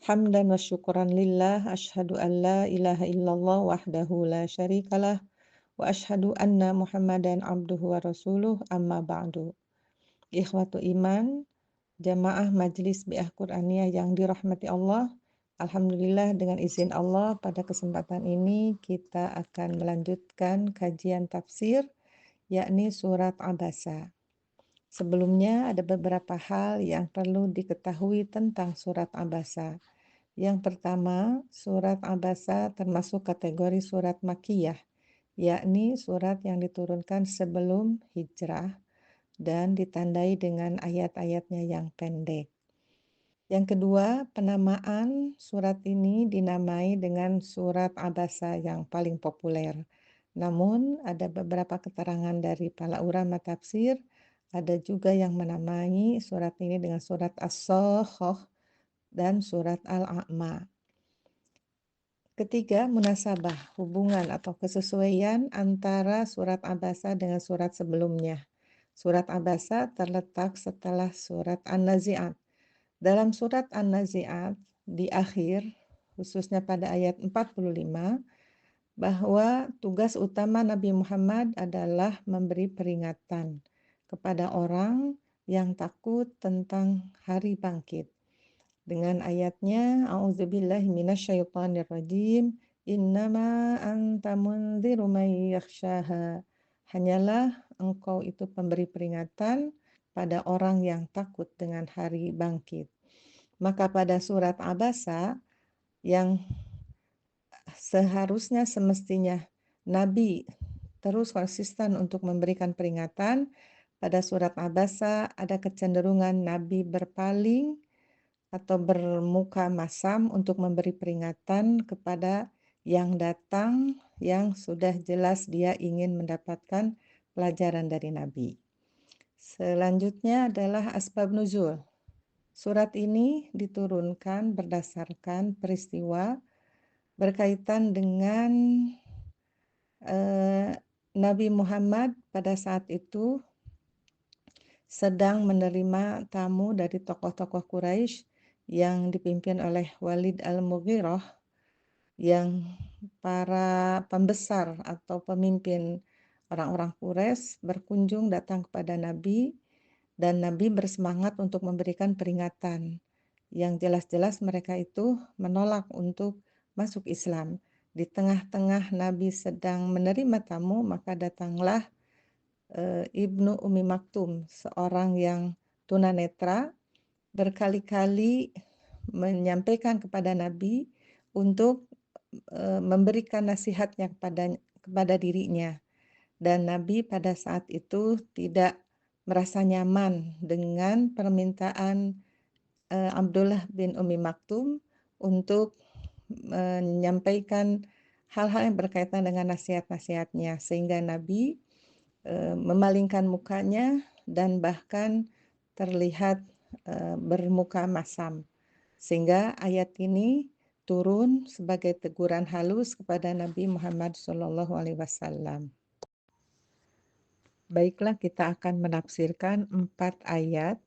Hamdan wa syukran lillah, asyhadu an la ilaha illallah wahdahu la syarikalah, wa asyhadu anna Muhammadan abduhu wa rasuluh, amma ba'du. Ikhwatu iman, jamaah Majlis Bi'ah Qur'aniyah yang dirahmati Allah. Alhamdulillah dengan izin Allah pada kesempatan ini kita akan melanjutkan kajian tafsir yakni surat Abasa. Sebelumnya ada beberapa hal yang perlu diketahui tentang surat Abasa. Yang pertama, surat Abasa termasuk kategori surat Makkiyah, yakni surat yang diturunkan sebelum hijrah dan ditandai dengan ayat-ayatnya yang pendek. Yang kedua, penamaan surat ini dinamai dengan surat Abasa yang paling populer. Namun, ada beberapa keterangan dari para ulama tafsir, ada juga yang menamai surat ini dengan surat As-Sakhah dan surat Al-A'ma. Ketiga, munasabah, hubungan atau kesesuaian antara surat Abasa dengan surat sebelumnya. Surat Abasa terletak setelah surat An-Nazi'at. Dalam surat An-Nazi'at, di akhir, khususnya pada ayat 45, bahwa tugas utama Nabi Muhammad adalah memberi peringatan kepada orang yang takut tentang hari bangkit. Dengan ayatnya, A'udzubillahi minasyaitonirrajim, innama anta mundziru man yakhshaha. Hanyalah engkau itu pemberi peringatan pada orang yang takut dengan hari bangkit. Maka pada surat Abasa yang seharusnya semestinya Nabi terus konsisten untuk memberikan peringatan, pada surat Abasa ada kecenderungan Nabi berpaling atau bermuka masam untuk memberi peringatan kepada yang datang yang sudah jelas dia ingin mendapatkan pelajaran dari Nabi. Selanjutnya adalah asbab nuzul. Surat ini diturunkan berdasarkan peristiwa berkaitan dengan Nabi Muhammad pada saat itu sedang menerima tamu dari tokoh-tokoh Quraisy yang dipimpin oleh Walid Al-Mughirah, yang para pembesar atau pemimpin orang-orang Quraisy berkunjung datang kepada Nabi, dan Nabi bersemangat untuk memberikan peringatan. Yang jelas-jelas mereka itu menolak untuk masuk Islam. Di tengah-tengah Nabi sedang menerima tamu, maka datanglah Ibnu Umi Maktum, seorang yang tunanetra, berkali-kali menyampaikan kepada Nabi untuk memberikan nasihatnya kepada dirinya. Dan Nabi pada saat itu tidak merasa nyaman dengan permintaan Abdullah bin Umi Maktum untuk menyampaikan hal-hal yang berkaitan dengan nasihat-nasihatnya, sehingga Nabi memalingkan mukanya dan bahkan terlihat bermuka masam, sehingga ayat ini turun sebagai teguran halus kepada Nabi Muhammad SAW. Baiklah, kita akan menafsirkan 4 ayat,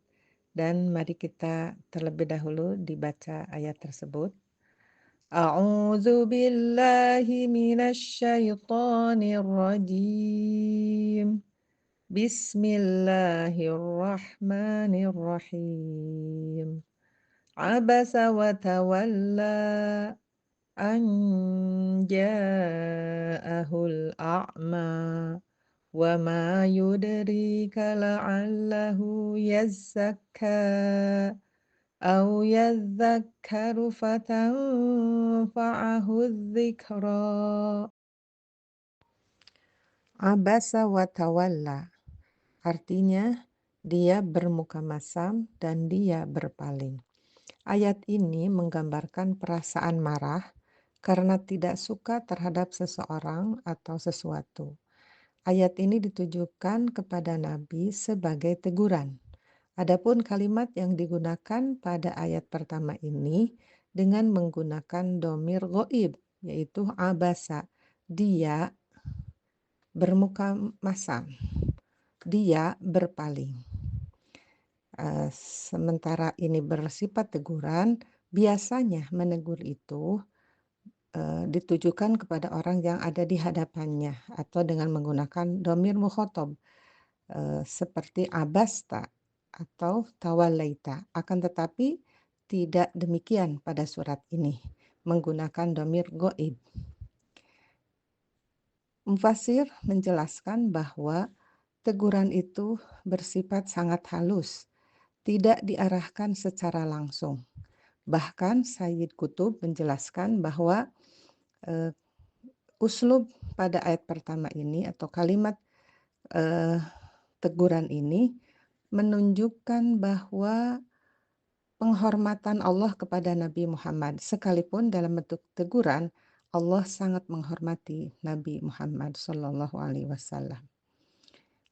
dan mari kita terlebih dahulu dibaca ayat tersebut. A'udzu billahi minasy syaithanir rajim. Bismillahirrahmanirrahim. Abasa wa tawalla an ja'ahul a'ma wa ma yudrika la'allahu yazzakka aw yadhakkaru fatanfa'ahu dzikra. Abasa wa tawalla, artinya dia bermuka masam dan dia berpaling. Ayat ini menggambarkan perasaan marah karena tidak suka terhadap seseorang atau sesuatu. Ayat ini ditujukan kepada Nabi sebagai teguran. Adapun kalimat yang digunakan pada ayat pertama ini dengan menggunakan dhamir ghaib, yaitu abasa. Dia bermuka masam, dia berpaling. Sementara ini bersifat teguran, Biasanya menegur itu ditujukan kepada orang yang ada di hadapannya atau dengan menggunakan dhamir mukhatab, seperti abasta atau tawallaita. Akan tetapi tidak demikian pada surat ini, menggunakan dhamir ghaib. Mufasir menjelaskan bahwa teguran itu bersifat sangat halus, tidak diarahkan secara langsung. Bahkan Sayyid Qutb menjelaskan bahwa eh, uslub pada ayat pertama ini atau kalimat eh, teguran ini menunjukkan bahwa penghormatan Allah kepada Nabi Muhammad, sekalipun dalam bentuk teguran, Allah sangat menghormati Nabi Muhammad Shallallahu Alaihi Wasallam.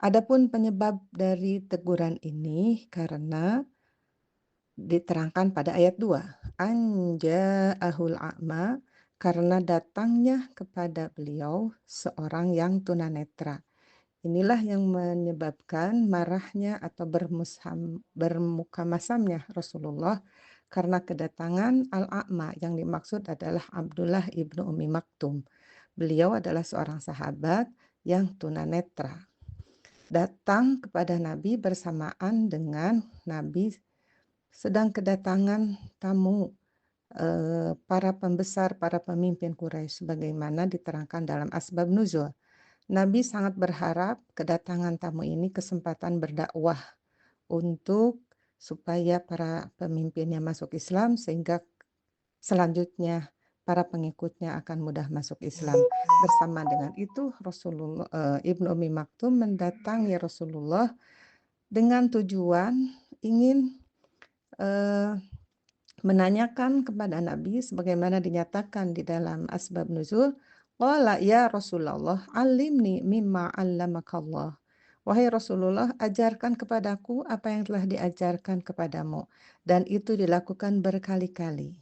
Adapun penyebab dari teguran ini karena diterangkan pada ayat 2, anja'ahul a'ma, karena datangnya kepada beliau seorang yang tunanetra. Inilah yang menyebabkan marahnya atau bermuka masamnya Rasulullah karena kedatangan Al-A'ma, yang dimaksud adalah Abdullah ibnu Ummi Maktum. Beliau adalah seorang sahabat yang tunanetra. Datang kepada Nabi bersamaan dengan Nabi sedang kedatangan tamu para pembesar, para pemimpin Quraisy, sebagaimana diterangkan dalam Asbab Nuzul. Nabi sangat berharap kedatangan tamu ini kesempatan berdakwah untuk supaya para pemimpinnya masuk Islam, sehingga selanjutnya para pengikutnya akan mudah masuk Islam. Bersama dengan itu Rasulullah Ibnu Ummi Maktum mendatangi Rasulullah dengan tujuan ingin menanyakan kepada Nabi sebagaimana dinyatakan di dalam Asbab Nuzul, qala ya Rasulullah alimni mimma 'allamakallah. Wahai Rasulullah, ajarkan kepadaku apa yang telah diajarkan kepadamu. Dan itu dilakukan berkali-kali.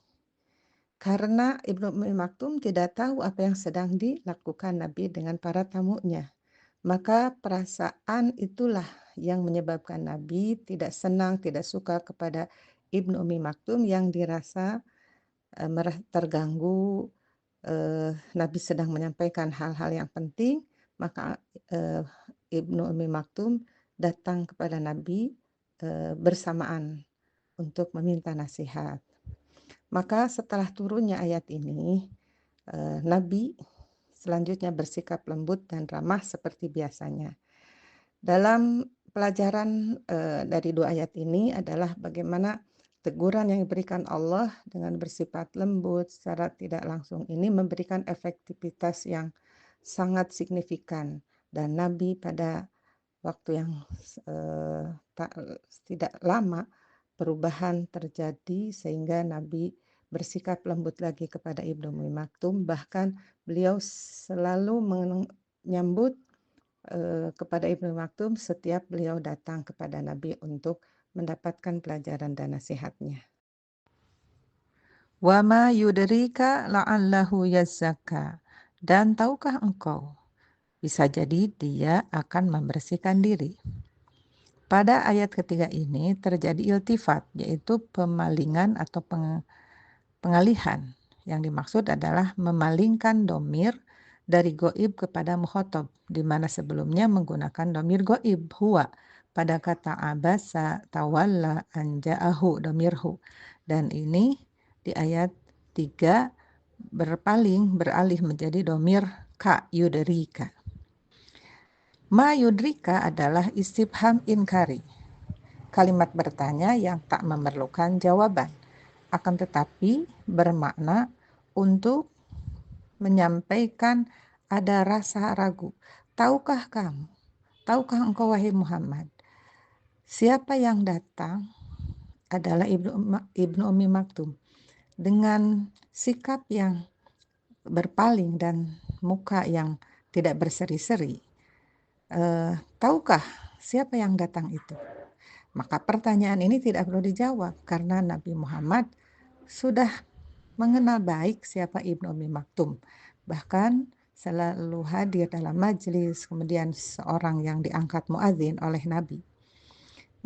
Karena Ibnu Ummi Maktum tidak tahu apa yang sedang dilakukan Nabi dengan para tamunya. Maka perasaan itulah yang menyebabkan Nabi tidak senang, tidak suka kepada Ibnu Ummi Maktum yang dirasa terganggu. Nabi sedang menyampaikan hal-hal yang penting, maka Ibnu Ummi Maktum datang kepada Nabi bersamaan untuk meminta nasihat. Maka setelah turunnya ayat ini, Nabi selanjutnya bersikap lembut dan ramah seperti biasanya. Dalam pelajaran dari dua ayat ini adalah bagaimana teguran yang diberikan Allah dengan bersifat lembut secara tidak langsung ini memberikan efektivitas yang sangat signifikan, dan Nabi pada waktu yang tidak lama perubahan terjadi sehingga Nabi bersikap lembut lagi kepada Ibnu Ummi Maktum. Bahkan beliau selalu menyambut kepada Ibnu Maktum setiap beliau datang kepada Nabi untuk mendapatkan pelajaran dan nasihatnya. Wa ma yudrika la'allahu yazzaka. Dan tahukah engkau, bisa jadi dia akan membersihkan diri. Pada ayat ketiga ini terjadi iltifat, yaitu pemalingan atau pengalihan. Yang dimaksud adalah memalingkan dhamir dari goib kepada mukhatab, di mana sebelumnya menggunakan dhamir goib huwa pada kata abasa tawalla anja'ahu dhamirhu. Dan ini di ayat 3 beralih menjadi dhamir ka yudrika. Ma yudrika adalah istifham inkari, kalimat bertanya yang tak memerlukan jawaban, akan tetapi bermakna untuk menyampaikan ada rasa ragu. Tahukah kamu, tahukah engkau wahai Muhammad, siapa yang datang adalah Ibnu Ummi Maktum dengan sikap yang berpaling dan muka yang tidak berseri-seri. Tahukah siapa yang datang itu? Maka pertanyaan ini tidak perlu dijawab karena Nabi Muhammad sudah mengenal baik siapa Ibnu Ummi Maktum. Bahkan selalu hadir dalam majelis, kemudian seorang yang diangkat muadzin oleh Nabi.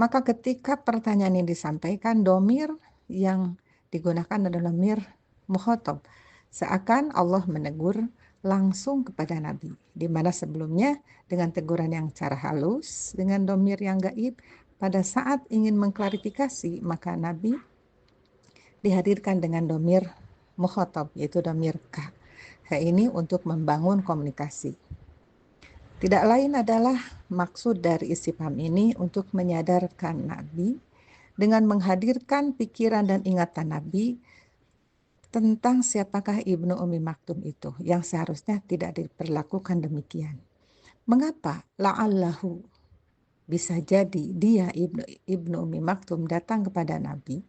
Maka ketika pertanyaan ini disampaikan, dhamir yang digunakan adalah dhamir mukhatab, seakan Allah menegur langsung kepada Nabi, di mana sebelumnya dengan teguran yang cara halus, dengan dhamir yang gaib, pada saat ingin mengklarifikasi, maka Nabi dihadirkan dengan dhamir mukhatab, yaitu dhamir ka. Ini untuk membangun komunikasi. Tidak lain adalah maksud dari istifham ini untuk menyadarkan Nabi dengan menghadirkan pikiran dan ingatan Nabi tentang siapakah Ibnu Ummi Maktum itu, yang seharusnya tidak diperlakukan demikian. Mengapa? La'allahu, bisa jadi dia Ibnu Ummi Maktum datang kepada Nabi.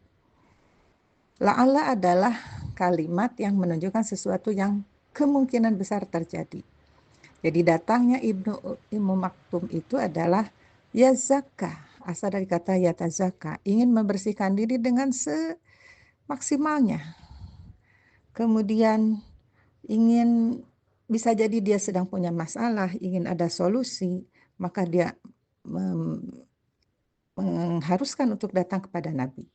La'alla adalah kalimat yang menunjukkan sesuatu yang kemungkinan besar terjadi. Jadi datangnya Ibnu Ummi Maktum itu adalah yazakka, asal dari kata yatazakka, ingin membersihkan diri dengan semaksimalnya. Kemudian bisa jadi dia sedang punya masalah, ingin ada solusi, maka dia mengharuskan untuk datang kepada Nabi.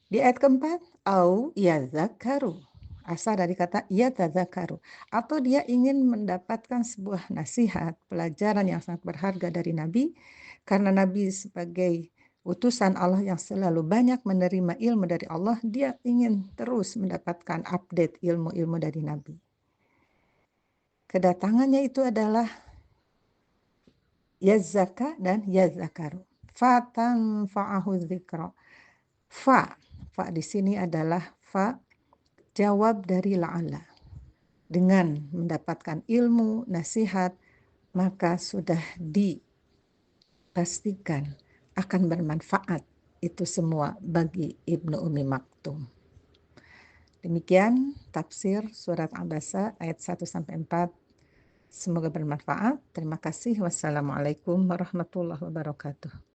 Di ayat keempat, au yazakaru, asal dari kata yatazakaru, atau dia ingin mendapatkan sebuah nasihat, pelajaran yang sangat berharga dari Nabi, karena Nabi sebagai utusan Allah yang selalu banyak menerima ilmu dari Allah, dia ingin terus mendapatkan update ilmu-ilmu dari Nabi. Kedatangannya itu adalah yazaka dan yazakaru. Fatanfa'ahu dzikra. Fa di sini adalah fa jawab dari la'alla. Dengan mendapatkan ilmu, nasihat, maka sudah dipastikan akan bermanfaat itu semua bagi Ibnu Ummi Maktum. Demikian tafsir surat Abasa ayat 1-4. Semoga bermanfaat. Terima kasih. Wassalamualaikum warahmatullahi wabarakatuh.